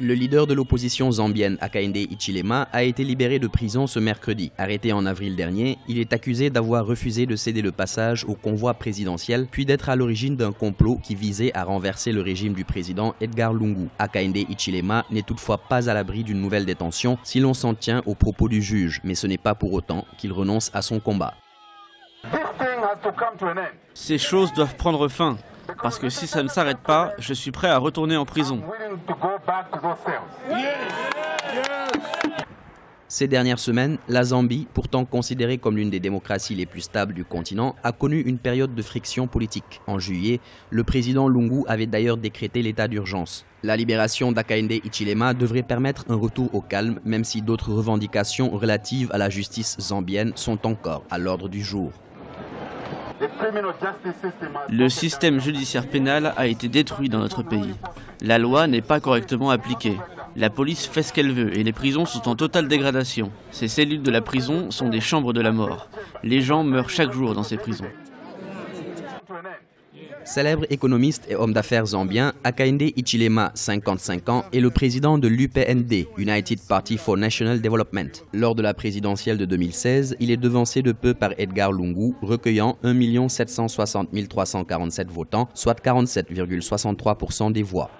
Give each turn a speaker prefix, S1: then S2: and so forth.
S1: Le leader de l'opposition zambienne, Hakainde Hichilema, a été libéré de prison ce mercredi. Arrêté en avril dernier, il est accusé d'avoir refusé de céder le passage au convoi présidentiel, puis d'être à l'origine d'un complot qui visait à renverser le régime du président Edgar Lungu. Hakainde Hichilema n'est toutefois pas à l'abri d'une nouvelle détention si l'on s'en tient aux propos du juge, mais ce n'est pas pour autant qu'il renonce à son combat.
S2: Ces choses doivent prendre fin. Parce que si ça ne s'arrête pas, je suis prêt à retourner en prison.
S1: Ces dernières semaines, la Zambie, pourtant considérée comme l'une des démocraties les plus stables du continent, a connu une période de friction politique. En juillet, le président Lungu avait d'ailleurs décrété l'état d'urgence. La libération d'Hakainde Hichilema devrait permettre un retour au calme, même si d'autres revendications relatives à la justice zambienne sont encore à l'ordre du jour.
S2: Le système judiciaire pénal a été détruit dans notre pays. La loi n'est pas correctement appliquée. La police fait ce qu'elle veut et les prisons sont en totale dégradation. Ces cellules de la prison sont des chambres de la mort. Les gens meurent chaque jour dans ces prisons.
S1: Célèbre économiste et homme d'affaires zambien, Hakainde Hichilema, 55 ans, est le président de l'UPND, United Party for National Development. Lors de la présidentielle de 2016, il est devancé de peu par Edgar Lungu, recueillant 1 760 347 votants, soit 47,63% des voix.